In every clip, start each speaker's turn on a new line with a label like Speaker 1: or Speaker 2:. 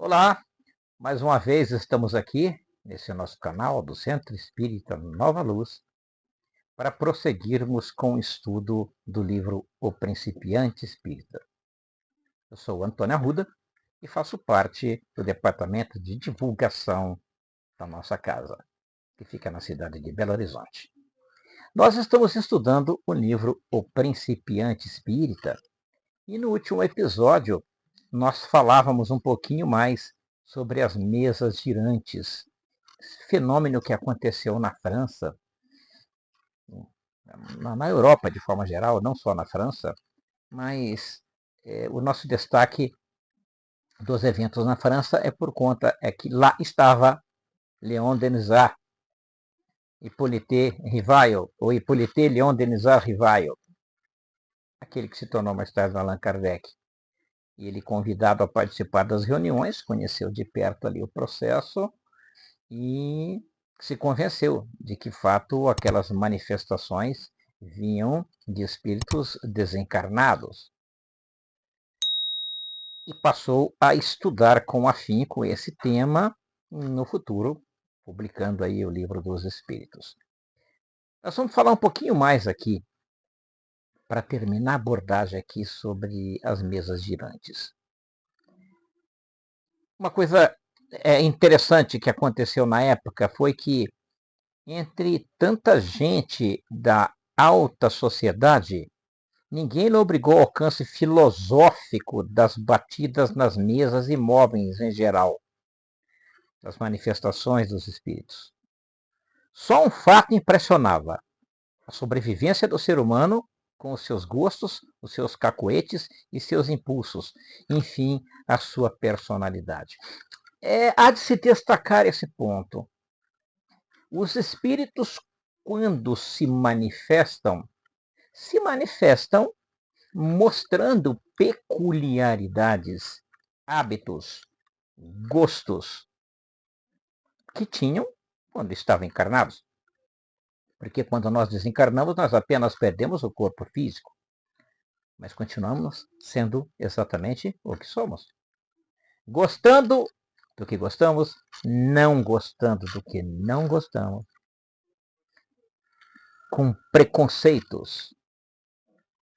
Speaker 1: Olá, mais uma vez estamos aqui nesse nosso canal do Centro Espírita Nova Luz para prosseguirmos com o estudo do livro O Principiante Espírita. Eu sou Antônio Arruda e faço parte do departamento de divulgação da nossa casa, que fica na cidade de Belo Horizonte. Nós estamos estudando o livro O Principiante Espírita e no último episódio nós falávamos um pouquinho mais sobre as mesas girantes, esse fenômeno que aconteceu na França, na Europa de forma geral, não só na França, mas o nosso destaque dos eventos na França é por conta que lá estava Léon Denisard, Hippolyte Rivail, ou Hippolyte Léon Denisard Rivail, aquele que se tornou mais tarde Allan Kardec. E ele, convidado a participar das reuniões, conheceu de perto ali o processo e se convenceu de que, de fato, aquelas manifestações vinham de espíritos desencarnados. E passou a estudar com afinco esse tema no futuro, publicando aí o Livro dos Espíritos. Nós vamos falar um pouquinho mais aqui, para terminar a abordagem aqui sobre as mesas girantes. Uma coisa interessante que aconteceu na época foi que, entre tanta gente da alta sociedade, ninguém lhe obrigou ao alcance filosófico das batidas nas mesas imóveis em geral, das manifestações dos espíritos. Só um fato impressionava: a sobrevivência do ser humano com os seus gostos, os seus cacoetes e seus impulsos, enfim, a sua personalidade. Há de se destacar esse ponto. Os espíritos, quando se manifestam mostrando peculiaridades, hábitos, gostos que tinham quando estavam encarnados. Porque quando nós desencarnamos, nós apenas perdemos o corpo físico, mas continuamos sendo exatamente o que somos. Gostando do que gostamos, não gostando do que não gostamos, com preconceitos,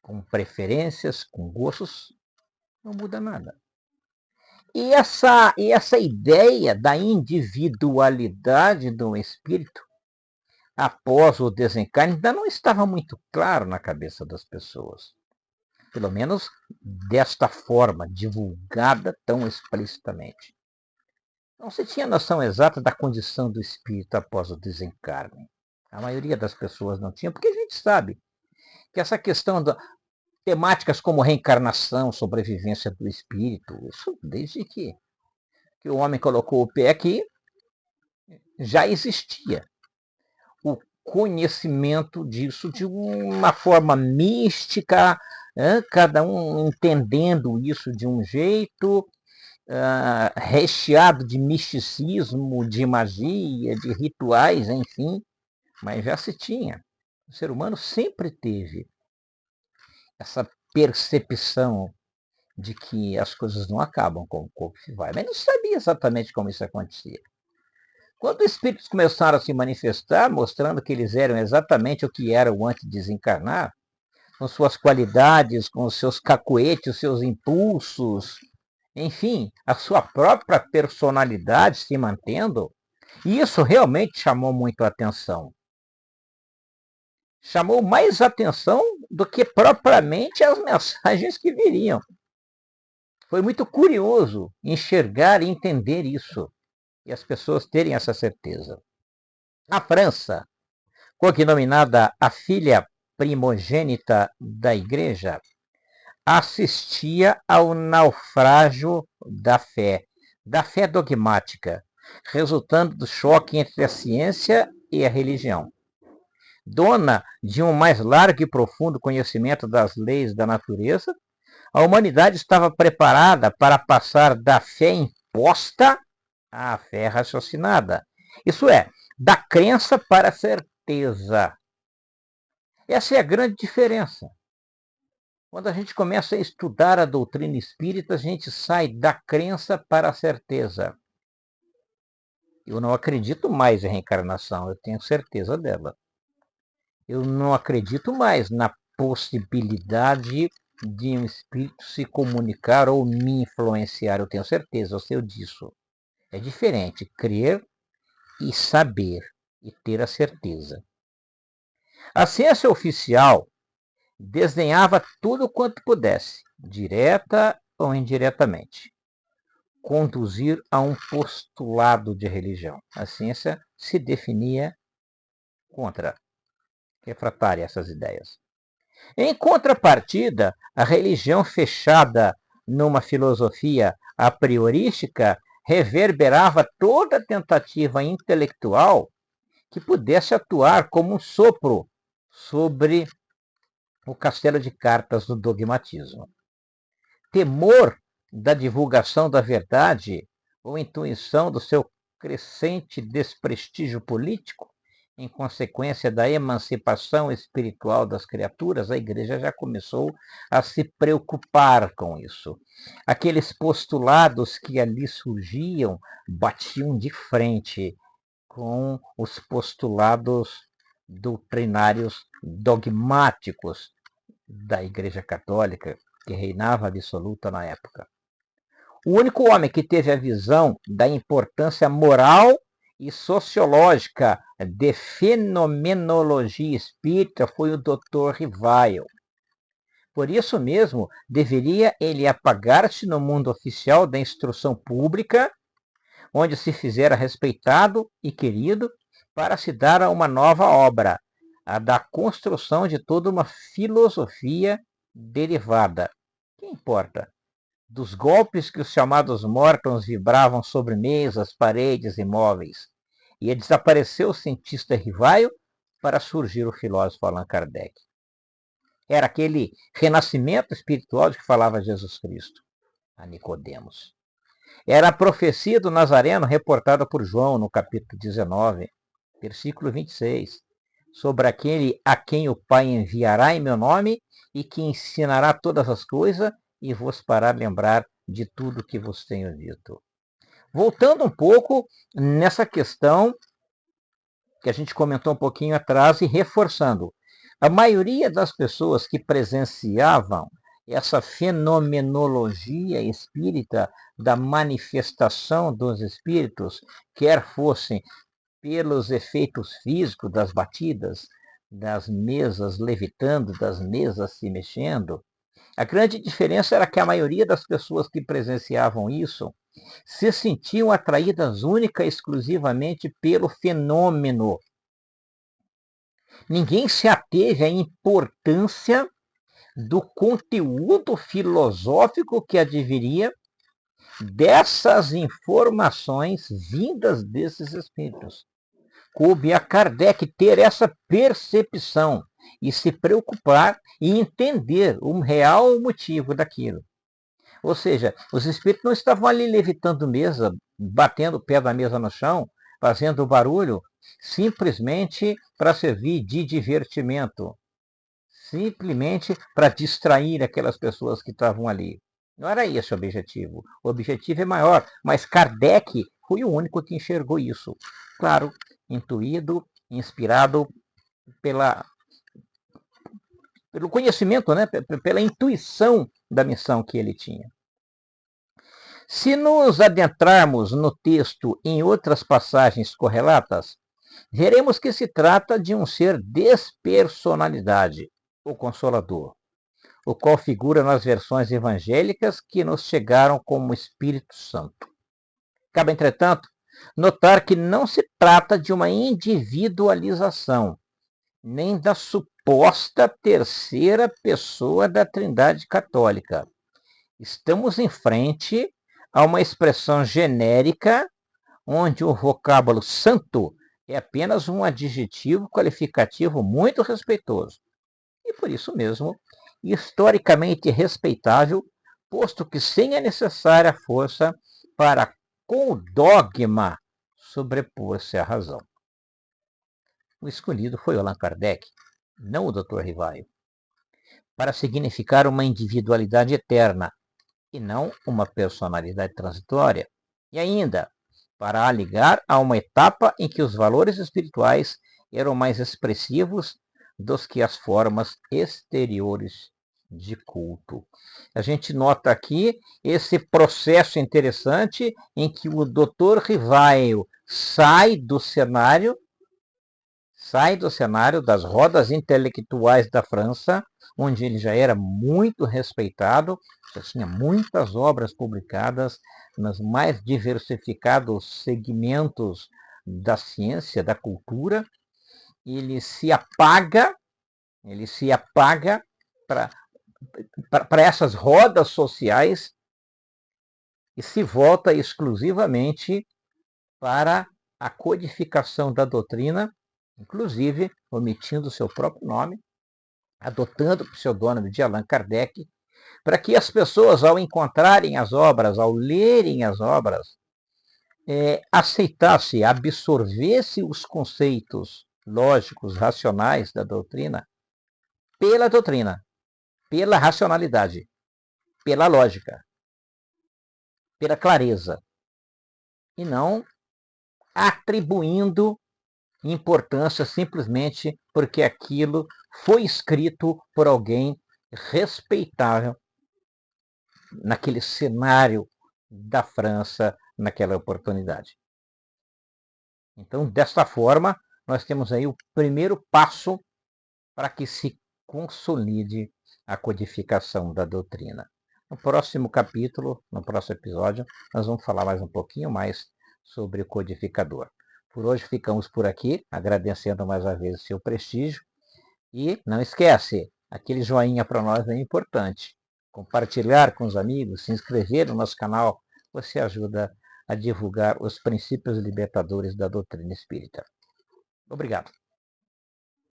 Speaker 1: com preferências, com gostos, não muda nada. E essa ideia da individualidade do espírito, após o desencarne, ainda não estava muito claro na cabeça das pessoas. Pelo menos desta forma, divulgada tão explicitamente. Não se tinha noção exata da condição do espírito após o desencarne. A maioria das pessoas não tinha, porque a gente sabe que essa questão da temáticas como reencarnação, sobrevivência do espírito, isso desde que o homem colocou o pé aqui, já existia o conhecimento disso de uma forma mística, cada um entendendo isso de um jeito, recheado de misticismo, de magia, de rituais, enfim, mas já se tinha. O ser humano sempre teve essa percepção de que as coisas não acabam com o corpo que vai, mas não sabia exatamente como isso acontecia. Quando os espíritos começaram a se manifestar, mostrando que eles eram exatamente o que eram antes de desencarnar, com suas qualidades, com os seus cacoetes, os seus impulsos, enfim, a sua própria personalidade se mantendo, e isso realmente chamou muito a atenção. Chamou mais atenção do que propriamente as mensagens que viriam. Foi muito curioso enxergar e entender isso, e as pessoas terem essa certeza. A França, cognominada a filha primogênita da Igreja, assistia ao naufrágio da fé dogmática, resultando do choque entre a ciência e a religião. Dona de um mais largo e profundo conhecimento das leis da natureza, a humanidade estava preparada para passar da fé imposta à fé raciocinada. Isso é, da crença para a certeza. Essa é a grande diferença. Quando a gente começa a estudar a doutrina espírita, a gente sai da crença para a certeza. Eu não acredito mais em reencarnação, eu tenho certeza dela. Eu não acredito mais na possibilidade de um espírito se comunicar ou me influenciar, eu tenho certeza, eu sei disso. É diferente crer e saber e ter a certeza. A ciência oficial desdenhava tudo quanto pudesse, direta ou indiretamente, conduzir a um postulado de religião. A ciência se definia contra, refratária a essas ideias. Em contrapartida, a religião fechada numa filosofia a priorística reverberava toda tentativa intelectual que pudesse atuar como um sopro sobre o castelo de cartas do dogmatismo. Temor da divulgação da verdade ou intuição do seu crescente desprestígio político, em consequência da emancipação espiritual das criaturas, a igreja já começou a se preocupar com isso. Aqueles postulados que ali surgiam batiam de frente com os postulados doutrinários dogmáticos da Igreja Católica, que reinava absoluta na época. O único homem que teve a visão da importância moral e sociológica de fenomenologia espírita foi o Dr. Rivail. Por isso mesmo, deveria ele apagar-se no mundo oficial da instrução pública, onde se fizera respeitado e querido, para se dar a uma nova obra, a da construção de toda uma filosofia derivada. Que importa? Dos golpes que os chamados mortons vibravam sobre mesas, paredes e móveis. Ia desaparecer o cientista Rivaio para surgir o filósofo Allan Kardec. Era aquele renascimento espiritual de que falava Jesus Cristo a Nicodemos. Era a profecia do Nazareno reportada por João no capítulo 19, versículo 26, sobre aquele a quem o Pai enviará em meu nome e que ensinará todas as coisas e vos fará lembrar de tudo que vos tenho dito. Voltando um pouco nessa questão que a gente comentou um pouquinho atrás e reforçando. A maioria das pessoas que presenciavam essa fenomenologia espírita da manifestação dos espíritos, quer fossem pelos efeitos físicos das batidas, das mesas levitando, das mesas se mexendo, a grande diferença era que a maioria das pessoas que presenciavam isso se sentiam atraídas única e exclusivamente pelo fenômeno. Ninguém se ateve à importância do conteúdo filosófico que adviria dessas informações vindas desses espíritos. Coube a Kardec ter essa percepção e se preocupar e entender o real motivo daquilo. Ou seja, os espíritos não estavam ali levitando mesa, batendo o pé da mesa no chão, fazendo barulho, simplesmente para servir de divertimento, simplesmente para distrair aquelas pessoas que estavam ali. Não era esse o objetivo. O objetivo é maior, mas Kardec foi o único que enxergou isso. Claro, intuído, inspirado pelo conhecimento, né? Pela intuição da missão que ele tinha. Se nos adentrarmos no texto em outras passagens correlatas, veremos que se trata de um ser despersonalidade, o Consolador, o qual figura nas versões evangélicas que nos chegaram como Espírito Santo. Cabe, entretanto, notar que não se trata de uma individualização, nem da suposta terceira pessoa da Trindade Católica. Estamos em frente a uma expressão genérica onde o vocábulo santo é apenas um adjetivo qualificativo muito respeitoso. E por isso mesmo, historicamente respeitável, posto que sem a necessária força para, com o dogma, sobrepor-se à razão. O escolhido foi Allan Kardec, não o Dr. Rivaio. para significar uma individualidade eterna e não uma personalidade transitória. E ainda, para a ligar a uma etapa em que os valores espirituais eram mais expressivos do que as formas exteriores de culto. A gente nota aqui esse processo interessante em que o Dr. Rivaio sai do cenário das rodas intelectuais da França, onde ele já era muito respeitado, já tinha muitas obras publicadas nos mais diversificados segmentos da ciência, da cultura. Ele se apaga para essas rodas sociais e se volta exclusivamente para a codificação da doutrina, inclusive omitindo seu próprio nome, adotando o pseudônimo de Allan Kardec, para que as pessoas, ao encontrarem as obras, ao lerem as obras, aceitasse, absorvesse os conceitos lógicos, racionais da doutrina, pela racionalidade, pela lógica, pela clareza, e não atribuindo importância simplesmente porque aquilo foi escrito por alguém respeitável naquele cenário da França naquela oportunidade. Então, desta forma, nós temos aí o primeiro passo para que se consolide a codificação da doutrina. No próximo capítulo, no próximo episódio, nós vamos falar mais um pouquinho mais sobre o codificador. Por hoje ficamos por aqui, agradecendo mais uma vez o seu prestígio. E não esquece, aquele joinha para nós é importante. Compartilhar com os amigos, se inscrever no nosso canal, você ajuda a divulgar os princípios libertadores da doutrina espírita. Obrigado.